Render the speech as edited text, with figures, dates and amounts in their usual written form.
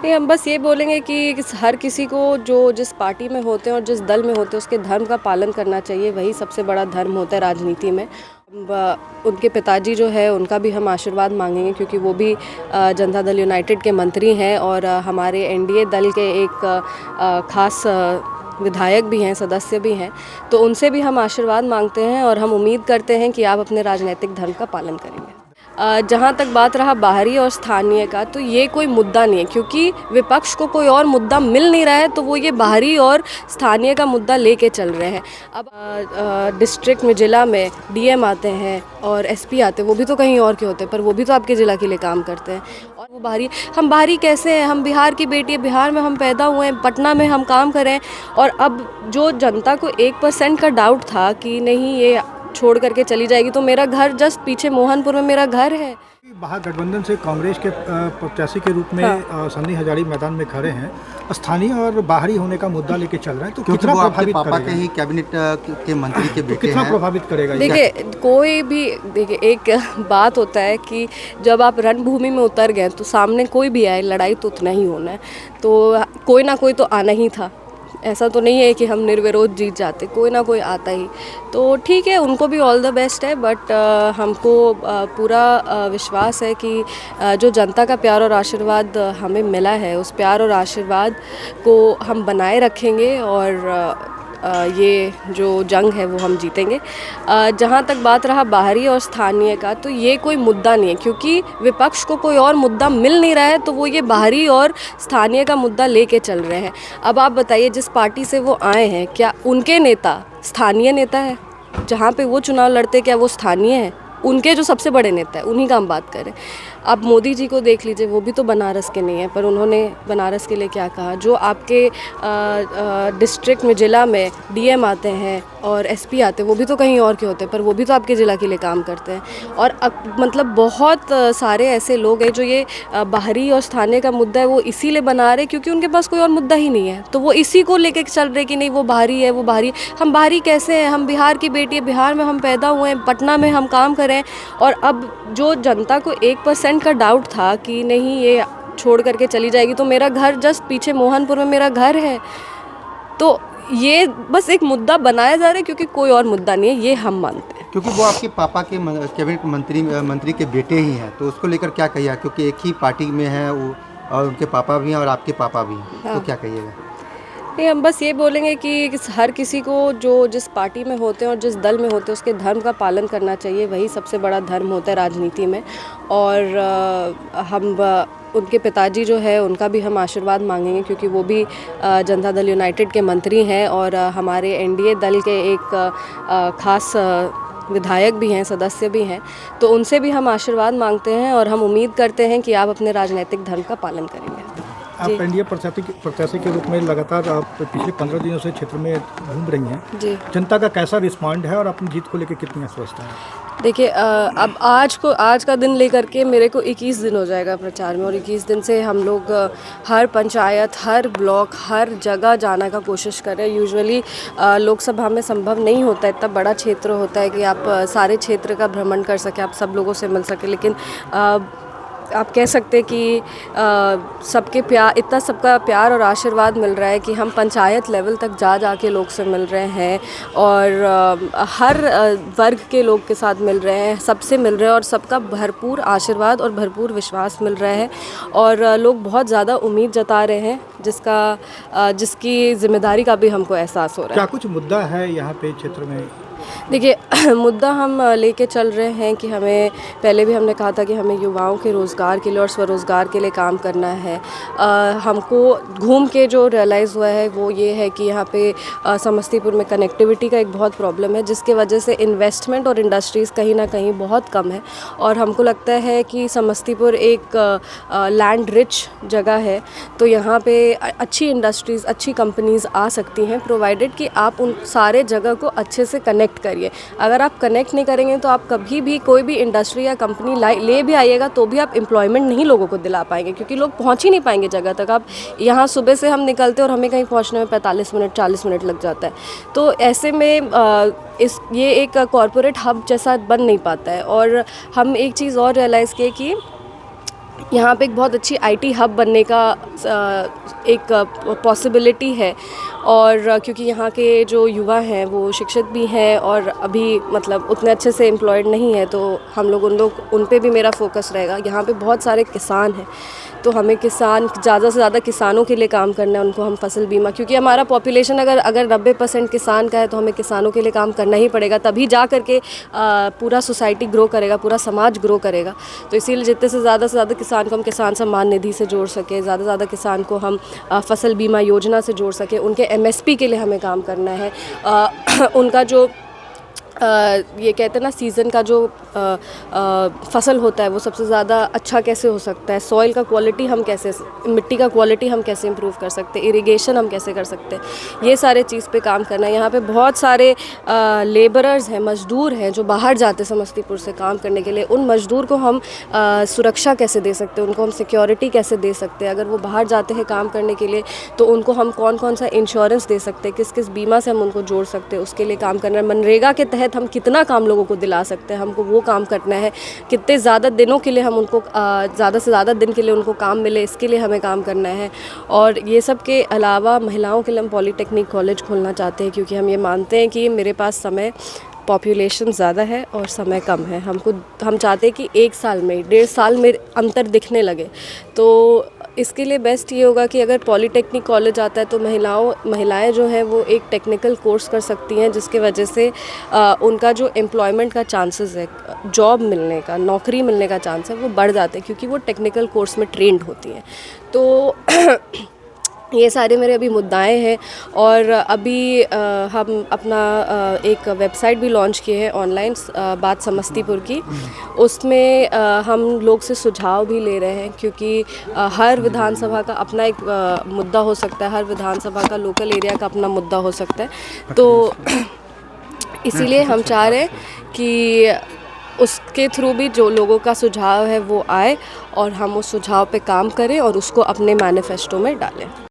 नहीं, हम बस ये बोलेंगे कि हर किसी को जो जिस पार्टी में होते हैं और जिस दल में होते हैं उसके धर्म का पालन करना चाहिए। वही सबसे बड़ा धर्म होता है राजनीति में। उनके पिताजी जो है उनका भी हम आशीर्वाद मांगेंगे, क्योंकि वो भी जनता दल यूनाइटेड के मंत्री हैं और हमारे एनडीए दल के एक खास विधायक भी हैं, सदस्य भी हैं। तो उनसे भी हम आशीर्वाद मांगते हैं और हम उम्मीद करते हैं कि आप अपने राजनीतिक धर्म का पालन करेंगे। जहाँ तक बात रहा बाहरी और स्थानीय का, तो ये कोई मुद्दा नहीं है, क्योंकि विपक्ष को कोई और मुद्दा मिल नहीं रहा है, तो वो ये बाहरी और स्थानीय का मुद्दा लेके चल रहे हैं। अब डिस्ट्रिक्ट में, ज़िला में डीएम आते हैं और एसपी आते हैं, वो भी तो कहीं और के होते हैं, पर वो भी तो आपके ज़िला के लिए काम करते हैं। और वो बाहरी, हम बाहरी कैसे हैं? हम बिहार की बेटी है, बिहार में हम पैदा हुए हैं, पटना में हम काम करें। और अब जो जनता को 1% का डाउट था कि नहीं ये छोड़ करके चली जाएगी, तो मेरा घर जस्ट पीछे मोहनपुर में मेरा घर है। महागठबंधन से कांग्रेस के प्रत्याशी के रूप में सन्नी हजारी मैदान में खड़े हैं। स्थानीय और बाहरी होने का मुद्दा लेके चल रहे हैं, तो कितना प्रभावित पापा के ही कैबिनेट के मंत्री के बेटे कितना प्रभावित करेगा? देखिए, कोई भी देखिए, एक बात होता है कि जब आप रणभूमि में उतर गए तो सामने कोई भी आए, लड़ाई तो उतना ही होना है, तो कोई ना कोई तो आना ही था। ऐसा तो नहीं है कि हम निर्विरोध जीत जाते, कोई ना कोई आता ही। तो ठीक है, उनको भी ऑल द बेस्ट है, बट हमको पूरा विश्वास है कि जो जनता का प्यार और आशीर्वाद हमें मिला है, उस प्यार और आशीर्वाद को हम बनाए रखेंगे और ये जो जंग है वो हम जीतेंगे। जहाँ तक बात रहा बाहरी और स्थानीय का, तो ये कोई मुद्दा नहीं है, क्योंकि विपक्ष को कोई और मुद्दा मिल नहीं रहा है, तो वो ये बाहरी और स्थानीय का मुद्दा लेके चल रहे हैं। अब आप बताइए, जिस पार्टी से वो आए हैं, क्या उनके नेता स्थानीय नेता है? जहाँ पे वो चुनाव लड़ते, क्या वो स्थानीय है? उनके जो सबसे बड़े नेता है उन्हीं का हम बात करें। अब मोदी जी को देख लीजिए, वो भी तो बनारस के नहीं हैं, पर उन्होंने बनारस के लिए क्या कहा। जो आपके डिस्ट्रिक्ट में, ज़िला में डीएम आते हैं और एसपी आते हैं, वो भी तो कहीं और के होते हैं, पर वो भी तो आपके ज़िला के लिए काम करते हैं। और मतलब बहुत सारे ऐसे लोग हैं जो ये बाहरी और स्थानीय का मुद्दा है वो इसीलिए बना रहे क्योंकि उनके पास कोई और मुद्दा ही नहीं है, तो वो इसी को लेके चल रहे कि नहीं वो बाहरी है, वो बाहरी। हम बाहरी कैसे हैं? हम बिहार की बेटी है, बिहार में हम पैदा हुए हैं, पटना में हम काम करें। और अब जो जनता को 1% का डाउट था कि नहीं ये छोड़ करके चली जाएगी, तो मेरा घर जस्ट पीछे मोहनपुर में मेरा घर है। तो ये बस एक मुद्दा बनाया जा रहा है, क्योंकि कोई और मुद्दा नहीं है, ये हम मानते हैं। क्योंकि वो आपके पापा के कैबिनेट मंत्री के बेटे ही हैं, तो उसको लेकर क्या कहिएगा? क्योंकि एक ही पार्टी में है वो, और उनके पापा भी हैं और आपके पापा भी हैं। हाँ। तो क्या कहिएगा? नहीं, हम बस ये बोलेंगे कि हर किसी को जो जिस पार्टी में होते हैं और जिस दल में होते हैं उसके धर्म का पालन करना चाहिए। वही सबसे बड़ा धर्म होता है राजनीति में। और हम उनके पिताजी जो है उनका भी हम आशीर्वाद मांगेंगे, क्योंकि वो भी जनता दल यूनाइटेड के मंत्री हैं और हमारे एनडीए दल के एक खास विधायक भी हैं, सदस्य भी हैं। तो उनसे भी हम आशीर्वाद मांगते हैं और हम उम्मीद करते हैं कि आप अपने राजनीतिक धर्म का पालन करेंगे। आप एनडीए प्रत्याशी के रूप में लगातार आप पिछले 15 दिनों से क्षेत्र में घूम रही हैं जी। जनता का कैसा रिस्पॉन्ड है और अपनी जीत को लेकर कितनी आश्वस्त है? देखिए, अब आज का दिन लेकर के मेरे को 21 दिन हो जाएगा प्रचार में, और 21 दिन से हम लोग हर पंचायत, हर ब्लॉक, हर जगह जाने का कोशिश कर रहे हैं। यूजुअली लोकसभा में संभव नहीं होता, इतना बड़ा क्षेत्र होता है कि आप सारे क्षेत्र का भ्रमण कर सकें, आप सब लोगों से मिल सकें। लेकिन आप कह सकते हैं कि सबका प्यार और आशीर्वाद मिल रहा है कि हम पंचायत लेवल तक जा के लोग से मिल रहे हैं और हर वर्ग के लोग के साथ मिल रहे हैं, सबसे मिल रहे हैं और सबका भरपूर आशीर्वाद और भरपूर विश्वास मिल रहा है। और लोग बहुत ज़्यादा उम्मीद जता रहे हैं, जिसकी जिम्मेदारी का भी हमको एहसास हो रहा है। क्या कुछ मुद्दा है यहाँ पे क्षेत्र में? देखिए, मुद्दा हम लेके चल रहे हैं कि हमें, पहले भी हमने कहा था कि हमें युवाओं के रोज़गार के लिए और स्वरोज़गार के लिए काम करना है। हमको घूम के जो रियलाइज़ हुआ है वो ये है कि यहाँ पे समस्तीपुर में कनेक्टिविटी का एक बहुत प्रॉब्लम है, जिसके वजह से इन्वेस्टमेंट और इंडस्ट्रीज़ कहीं ना कहीं बहुत कम है। और हमको लगता है कि समस्तीपुर एक लैंड रिच जगह है, तो यहाँ पे अच्छी इंडस्ट्रीज़, अच्छी कंपनीज़ आ सकती हैं, प्रोवाइडेड कि आप उन सारे जगह को अच्छे से कनेक्ट करिए। अगर आप कनेक्ट नहीं करेंगे तो आप कभी भी कोई भी इंडस्ट्री या कंपनी ले भी आइएगा तो भी आप एम्प्लॉयमेंट नहीं लोगों को दिला पाएंगे, क्योंकि लोग पहुंच ही नहीं पाएंगे जगह तक। आप यहाँ सुबह से हम निकलते और हमें कहीं पहुंचने में 45 मिनट 40 मिनट लग जाता है। तो ऐसे में ये एक कॉरपोरेट हब जैसा बन नहीं पाता है। और हम एक चीज़ और रियलाइज़ किए कि यहाँ पे एक बहुत अच्छी आईटी हब बनने का एक पॉसिबिलिटी है। और क्योंकि यहाँ के जो युवा हैं वो शिक्षित भी हैं और अभी मतलब उतने अच्छे से एम्प्लॉयड नहीं है, तो हम लोग उन पे भी मेरा फोकस रहेगा। यहाँ पे बहुत सारे किसान हैं, तो हमें किसान ज़्यादा से ज़्यादा किसानों के लिए काम करना है। उनको हम फसल बीमा, क्योंकि हमारा पॉपुलेशन अगर 90% किसान का है, तो हमें किसानों के लिए काम करना ही पड़ेगा, तभी जा कर के पूरा सोसाइटी ग्रो करेगा, पूरा समाज ग्रो करेगा। तो इसीलिए जितने से ज़्यादा किसान को हम किसान सम्मान निधि से जोड़ सके, ज़्यादा से ज़्यादा किसान को हम फसल बीमा योजना से जोड़ सके, उनके एमएसपी के लिए हमें काम करना है। उनका जो ये कहते हैं ना, सीज़न का जो फसल होता है वो सबसे ज़्यादा अच्छा कैसे हो सकता है, सॉइल का क्वालिटी हम कैसे, मिट्टी का क्वालिटी हम कैसे इम्प्रूव कर सकते हैं, इरिगेशन हम कैसे कर सकते हैं, ये सारे चीज़ पे काम करना है। यहाँ पे बहुत सारे लेबरर्स हैं, मज़दूर हैं जो बाहर जाते समस्तीपुर से काम करने के लिए। उन मज़दूर को हम सुरक्षा कैसे दे सकते हैं, उनको हम सिक्योरिटी कैसे दे सकते हैं। अगर वो बाहर जाते हैं काम करने के लिए, तो उनको हम कौन कौन सा इंश्योरेंस दे सकते हैं, किस किस बीमा से हम उनको जोड़ सकते हैं, उसके लिए काम करना है। मनरेगा के तहत हम कितना काम लोगों को दिला सकते हैं, हमको वो काम करना है। कितने ज़्यादा दिनों के लिए हम उनको ज़्यादा से ज़्यादा दिन के लिए उनको काम मिले, इसके लिए हमें काम करना है। और ये सब के अलावा महिलाओं के लिए हम पॉलीटेक्निक कॉलेज खोलना चाहते हैं, क्योंकि हम ये मानते हैं कि मेरे पास समय, पॉपुलेशन ज़्यादा है और समय कम है। हम चाहते हैं कि 1 साल में, 1.5 साल में अंतर दिखने लगे। तो इसके लिए बेस्ट ये होगा कि अगर पॉलीटेक्निक कॉलेज आता है तो महिलाएं जो हैं वो एक टेक्निकल कोर्स कर सकती हैं, जिसके वजह से उनका जो एम्प्लॉयमेंट का चांसेस है, जॉब मिलने का, नौकरी मिलने का चांस है, वो बढ़ जाते हैं, क्योंकि वो टेक्निकल कोर्स में ट्रेंड होती हैं। तो ये सारे मेरे अभी मुद्दाएं हैं। और अभी हम अपना एक वेबसाइट भी लॉन्च किए हैं ऑनलाइन, बात समस्तीपुर की। उसमें हम लोग से सुझाव भी ले रहे हैं, क्योंकि हर विधानसभा का अपना एक मुद्दा हो सकता है, हर विधानसभा का लोकल एरिया का अपना मुद्दा हो सकता है। तो इसीलिए हम चाह रहे हैं कि उसके थ्रू भी जो लोगों का सुझाव है वो आए और हम उस सुझाव पे काम करें और उसको अपने मैनिफेस्टो में डालें।